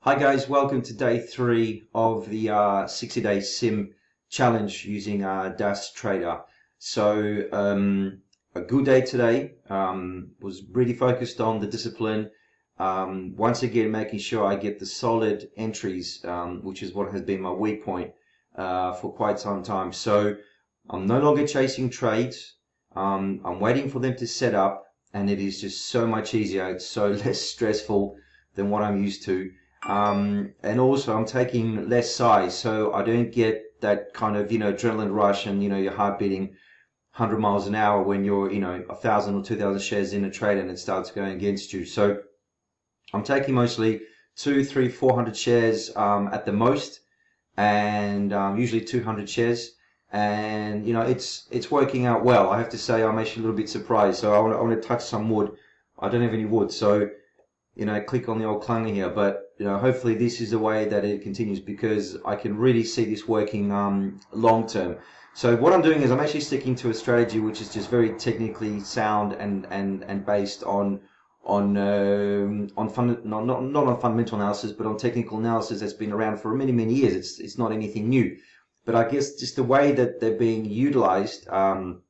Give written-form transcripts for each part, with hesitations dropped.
Hi guys, welcome to day 3 of the 60-day sim challenge using DAS Trader. So a good day today. Was really focused on the discipline. Once again, making sure I get the solid entries, which is what has been my weak point for quite some time. So I'm no longer chasing trades. I'm waiting for them to set up, and it is just so much easier. It's so less stressful than what I'm used to. And also I'm taking less size, so I don't get that kind of, adrenaline rush and, your heart beating 100 miles an hour when you're, 1,000 or 2,000 shares in a trade and it starts going against you. So I'm taking mostly 200, 300, 400 shares, at the most, and, usually 200 shares. And, it's working out well. I have to say I'm actually a little bit surprised. So I want to touch some wood. I don't have any wood, so click on the old clanger here, but hopefully this is the way that it continues, because I can really see this working long term. So what I'm doing is I'm actually sticking to a strategy which is just very technically sound and based on not on fundamental analysis, but on technical analysis that's been around for many years. It's not anything new, but I guess just the way that they're being utilized, and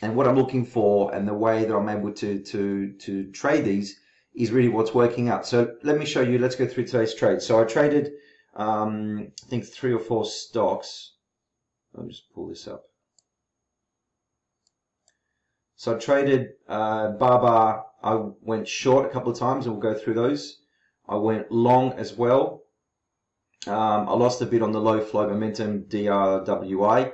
what I'm looking for, and the way that I'm able to trade these is really what's working out. So let me show you. Let's go through today's trade. So I traded, I think 3 or 4 stocks. I'll just pull this up. So I traded Barber. I went short a couple of times, and we'll go through those. I went long as well. I lost a bit on the low flow momentum DRWI.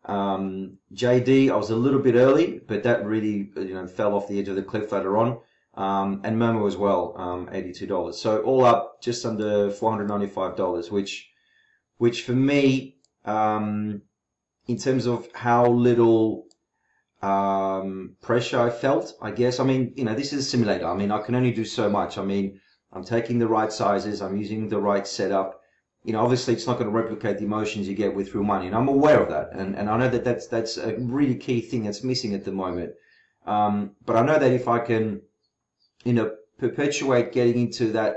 JD, I was a little bit early, but that really fell off the edge of the cliff later on. And Momo as well, $82. So all up just under $495, which for me, in terms of how little pressure I felt, I guess. I mean, this is a simulator. I mean, I can only do so much. I mean, I'm taking the right sizes. I'm using the right setup. Obviously it's not going to replicate the emotions you get with real money, and I'm aware of that. And I know that that's a really key thing that's missing at the moment. But I know that if I can perpetuate getting into that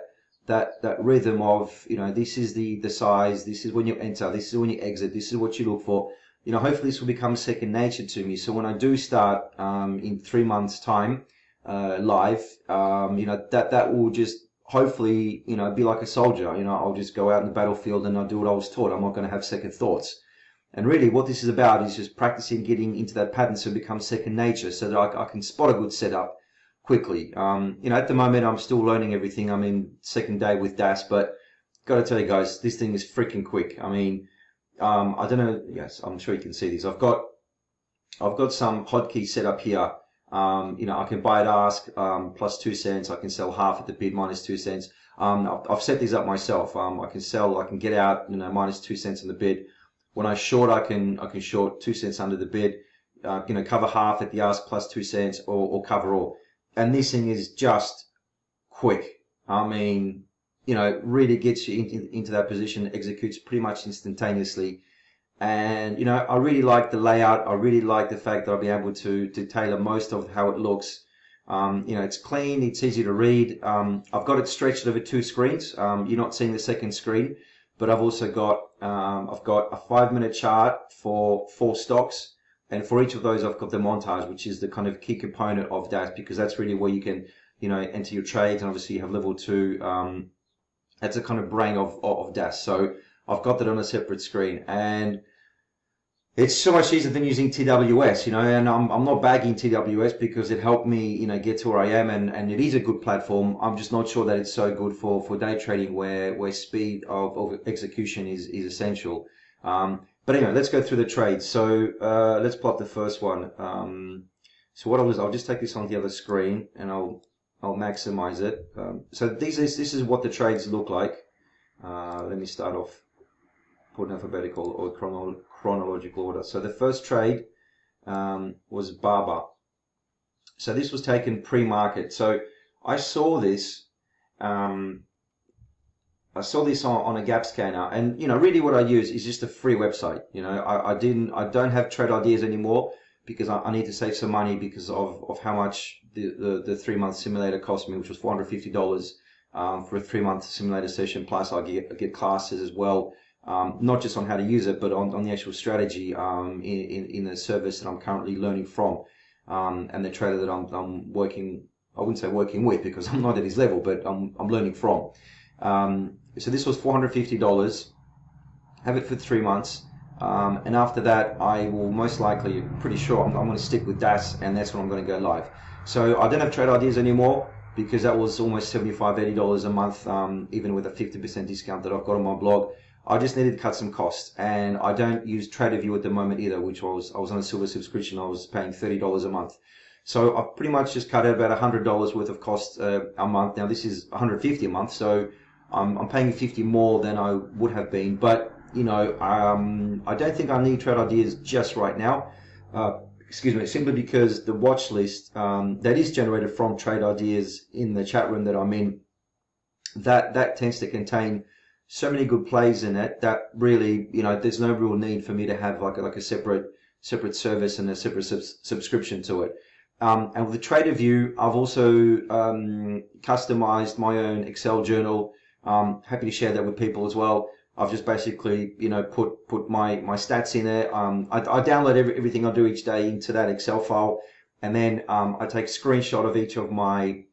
rhythm of, this is the size, this is when you enter, this is when you exit, this is what you look for. Hopefully this will become second nature to me. So when I do start, in 3 months time, live, that will just hopefully, be like a soldier. I'll just go out in the battlefield and I'll do what I was taught. I'm not going to have second thoughts. And really what this is about is just practicing getting into that pattern so it becomes second nature, so that I can spot a good setup quickly. At the moment I'm still learning everything. I'm in second day with DAS, but gotta tell you guys, this thing is freaking quick. I mean, I don't know. Yes, I'm sure you can see these. I've got some hotkeys set up here. I can buy at ask, plus 2 cents. I can sell half at the bid, minus 2 cents. I've set these up myself. I can sell, I can get out, minus 2 cents in the bid. When I short, I can short 2 cents under the bid, cover half at the ask plus 2 cents, or cover all. And this thing is just quick. I mean, really gets you into that position, executes pretty much instantaneously. And, I really like the layout. I really like the fact that I'll be able to tailor most of how it looks. It's clean, it's easy to read. I've got it stretched over 2 screens. You're not seeing the second screen, but I've also got, I've got a 5-minute chart for 4 stocks. And for each of those, I've got the montage, which is the kind of key component of DAS, because that's really where you can, enter your trades. And obviously you have level 2. That's the kind of brain of DAS. So I've got that on a separate screen, and it's so much easier than using TWS, and I'm not bagging TWS because it helped me, get to where I am, and it is a good platform. I'm just not sure that it's so good for day trading where speed of execution is essential. But anyway, let's go through the trades. So let's plot the first one. So what I'll just take this on the other screen, and I'll maximize it. So this is what the trades look like. Let me start off, put in alphabetical or chronological order. So the first trade was Barber. So this was taken pre-market. So I saw this. I saw this on a gap scanner, and really what I use is just a free website. I don't have trade ideas anymore, because I need to save some money because of how much the 3-month simulator cost me, which was $450. for a 3-month simulator session. Plus, I get classes as well, not just on how to use it, but on the actual strategy in the service that I'm currently learning from, and the trader that I'm working. I wouldn't say working with because I'm not at his level, but I'm learning from. So this was $450. Have it for 3 months. And after that, I will most likely, pretty sure, I'm going to stick with DAS, and that's when I'm going to go live. So I don't have trade ideas anymore because that was almost $75, $80 a month, even with a 50% discount that I've got on my blog. I just needed to cut some costs, and I don't use TraderView at the moment either, which I was on a silver subscription. I was paying $30 a month. So I've pretty much just cut out about $100 worth of cost a month. Now this is $150 a month, so I'm paying $50 more than I would have been, but you know, I don't think I need trade ideas just right now. Excuse me, simply because the watch list that is generated from trade ideas in the chat room that I'm in, that tends to contain so many good plays in it that really, you know, there's no real need for me to have like a separate service and a separate subscription to it. And with the TraderView, I've also customized my own Excel journal. Happy to share that with people as well. I've just basically, you know, put my stats in there. I download everything I do each day into that Excel file, and then I take a screenshot of each of my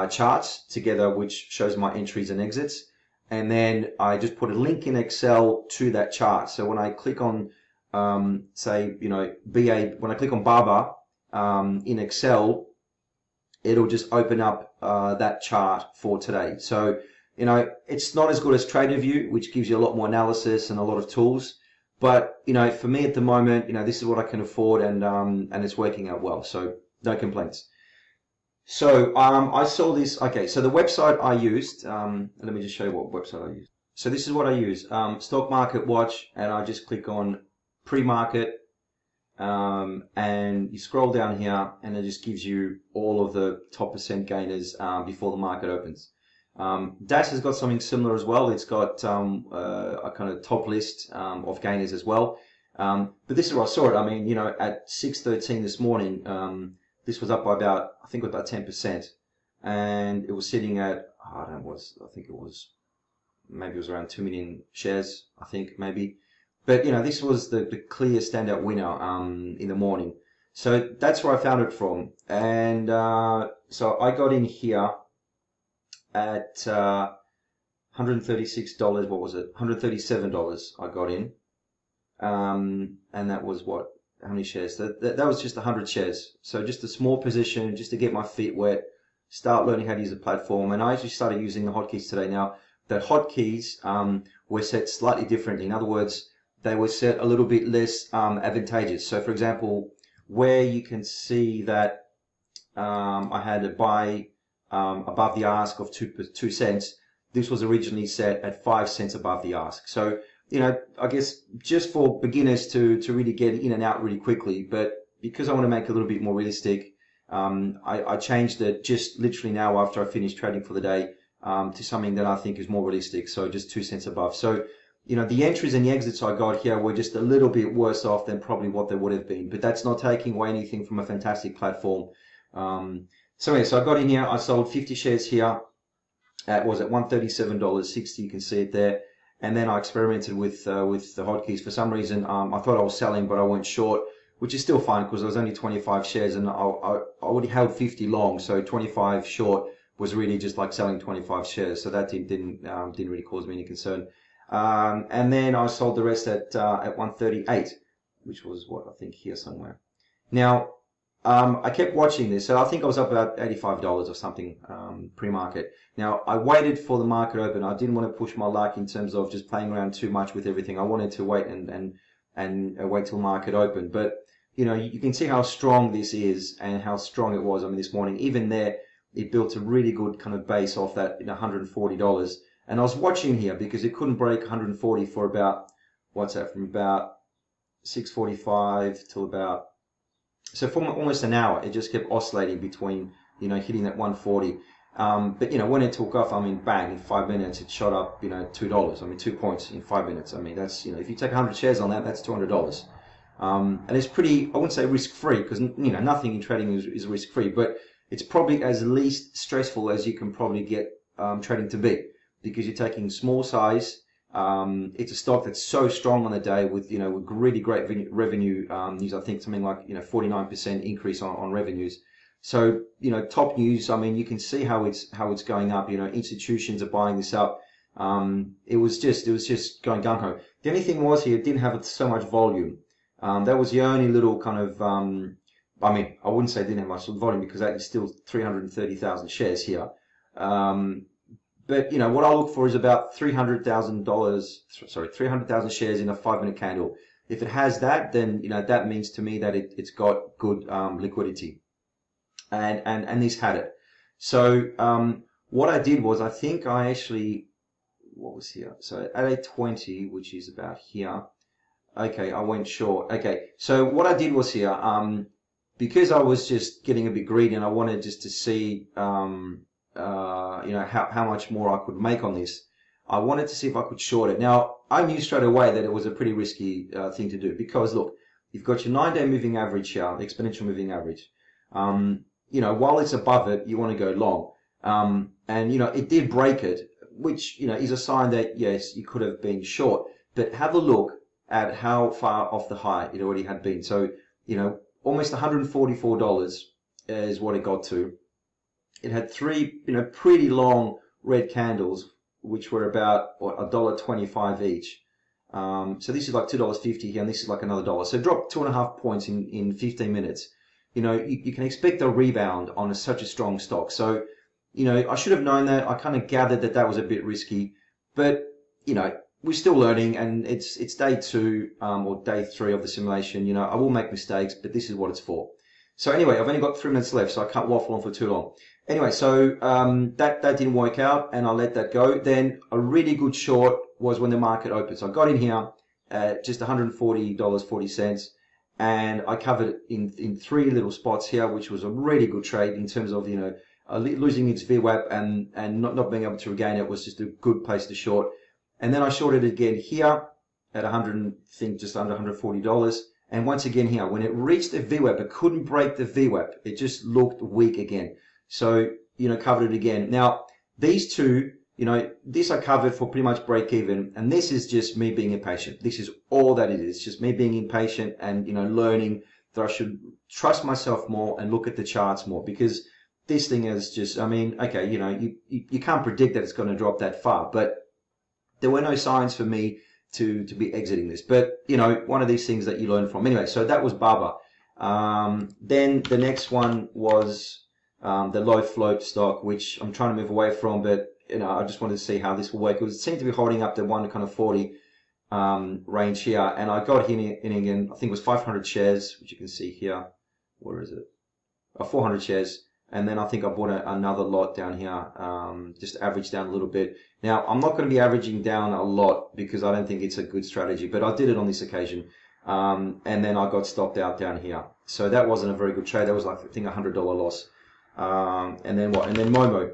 charts together, which shows my entries and exits, and then I just put a link in Excel to that chart. So when I click on, say, you know, when I click on Barber in Excel, it'll just open up that chart for today. So, you know, it's not as good as TraderView, which gives you a lot more analysis and a lot of tools. But, you know, for me at the moment, you know, this is what I can afford, and it's working out well. So no complaints. So I saw this. Okay, so the website I used, let me just show you what website I used. So this is what I use, Stock Market Watch, and I just click on Premarket, and you scroll down here, and it just gives you all of the top % gainers before the market opens. DAS has got something similar as well. It's got a kind of top list of gainers as well. But this is where I saw it. I mean, you know, at 6:13 this morning, this was up by about, I think, about 10%, and it was sitting at, I don't know, I think it was around 2 million shares, I think maybe. But you know, this was the clear standout winner in the morning. So that's where I found it from, and so I got in here at $136. What was it? $137. I got in, and that was what? How many shares? That was just 100 shares. So just a small position, just to get my feet wet, start learning how to use the platform. And I actually started using the hotkeys today. Now, the hotkeys were set slightly differently. In other words, they were set a little bit less advantageous. So, for example, where you can see that I had a buy above the ask of 2 cents, this was originally set at 5 cents above the ask. So, you know, I guess just for beginners to really get in and out really quickly, but because I want to make it a little bit more realistic, I changed it just literally now after I finished trading for the day to something that I think is more realistic, so just 2 cents above. So, you know, the entries and the exits I got here were just a little bit worse off than probably what they would have been, but that's not taking away anything from a fantastic platform. So anyway, so I got in here, I sold 50 shares here at, was it $137.60, you can see it there. And then I experimented with the hotkeys. For some reason, I thought I was selling, but I went short, which is still fine because there was only 25 shares, and I already held 50 long, so 25 short was really just like selling 25 shares. So that didn't really cause me any concern. And then I sold the rest at 138, which was what I think here somewhere. Now, I kept watching this, so I think I was up about $85 or something pre-market. Now, I waited for the market open. I didn't want to push my luck in terms of just playing around too much with everything. I wanted to wait and wait till market open. But, you know, you can see how strong this is and how strong it was. I mean, this morning, even there, it built a really good kind of base off that, you know, $140. And I was watching here because it couldn't break 140 for about, what's that, from about 6:45 till about, so for almost an hour, it just kept oscillating between, you know, hitting that 140. But, you know, when it took off, I mean, bang, in 5 minutes, it shot up, you know, $2. I mean, 2 points in 5 minutes. I mean, that's, you know, if you take 100 shares on that, that's $200. And it's pretty, I wouldn't say risk-free because, you know, nothing in trading is risk-free, but it's probably as least stressful as you can probably get trading to be, because you're taking small size. It's a stock that's so strong on the day with, with really great revenue news. I think something like, 49% increase on revenues. So, top news. I mean, you can see how it's going up. Institutions are buying this up. It was just going gung ho. The only thing was here, it didn't have so much volume. That was the only little kind of, I mean, I wouldn't say it didn't have much volume because that is still 330,000 shares here. But what I look for is about $300,000 shares in a 5-minute candle. If it has that, then that means to me that it's got good liquidity, and this had it. So what I did was, I think I actually, what was here? So at 820, which is about here. Okay, I went short. Okay, so what I did was here, because I was just getting a bit greedy and I wanted just to see how much more I could make on this. I wanted to see if I could short it. Now, I knew straight away that it was a pretty risky thing to do, because look, you've got your 9-day moving average here, the exponential moving average. While it's above it, you want to go long. And it did break it, which, is a sign that, yes, you could have been short. But have a look at how far off the high it already had been. So, almost $144 is what it got to. It had three, pretty long red candles, which were about $1.25 each. So this is like $2.50 here, and this is like another dollar. So it dropped 2.5 points in 15 minutes. You can expect a rebound on such a strong stock. So, I should have known that. I kind of gathered that was a bit risky, but we're still learning, and it's day 2 or day 3 of the simulation. I will make mistakes, but this is what it's for. So anyway, I've only got 3 minutes left, so I can't waffle on for too long. Anyway, so that didn't work out, and I let that go. Then a really good short was when the market opened. So I got in here at just $140.40, and I covered in 3 little spots here, which was a really good trade in terms of losing its VWAP and not being able to regain it was just a good place to short. And then I shorted it again here at just under $140. And once again here, when it reached the VWAP, it couldn't break the VWAP. It just looked weak again. So, covered it again. Now, these two, this I covered for pretty much break even. And this is just me being impatient. This is all that it is. It's just me being impatient and, learning that I should trust myself more and look at the charts more, because this thing is just, I mean, okay, you can't predict that it's going to drop that far, but there were no signs for me to be exiting this. But, one of these things that you learn from. Anyway, so that was Barber. Then the next one was the low float stock, which I'm trying to move away from, but, I just wanted to see how this will work. It seemed to be holding up the 140 range here, and I got in again, I think it was 500 shares, which you can see here. Where is it? 400 shares. And then I think I bought another lot down here, just average down a little bit. Now, I'm not going to be averaging down a lot because I don't think it's a good strategy, but I did it on this occasion. And then I got stopped out down here. So that wasn't a very good trade. That was like, I think, $100 loss. And then what? And then Momo.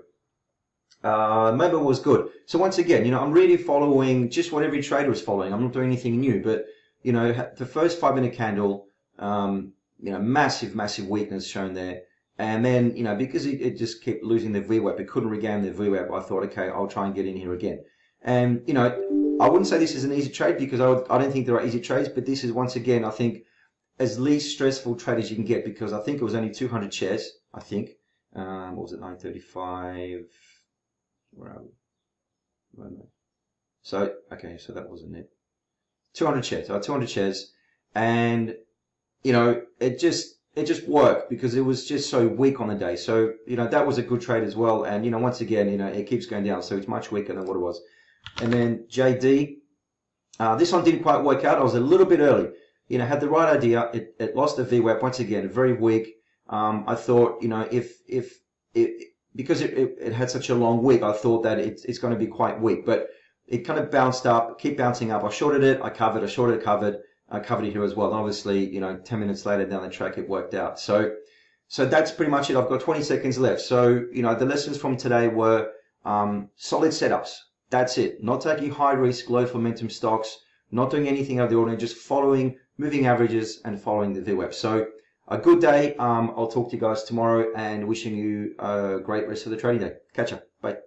Momo was good. So once again, I'm really following just what every trader is following. I'm not doing anything new, but, the first 5-minute candle, massive weakness shown there. And then, because it just kept losing the VWAP, it couldn't regain the VWAP, I thought, okay, I'll try and get in here again. And, I wouldn't say this is an easy trade because I don't think there are easy trades, but this is, once again, I think, as least stressful trade as you can get, because I think it was only 200 shares, I think. What was it, 935? Where are we? So, okay, so that wasn't it. 200 shares, 200 shares. And, it just worked because it was just so weak on the day. So, that was a good trade as well. And, once again, it keeps going down. So it's much weaker than what it was. And then JD, this one didn't quite work out. I was a little bit early. Had the right idea. It lost the VWAP once again, very weak. I thought, because it had such a long wick, I thought that it's going to be quite weak. But it kind of bounced up, keep bouncing up. I shorted it, I covered, I shorted, covered. I covered it here as well. And obviously, 10 minutes later down the track, it worked out. So that's pretty much it. I've got 20 seconds left. So, the lessons from today were solid setups. That's it. Not taking high risk, low momentum stocks, not doing anything out of the ordinary, just following moving averages and following the VWAP. So a good day. I'll talk to you guys tomorrow and wishing you a great rest of the trading day. Catch ya. Bye.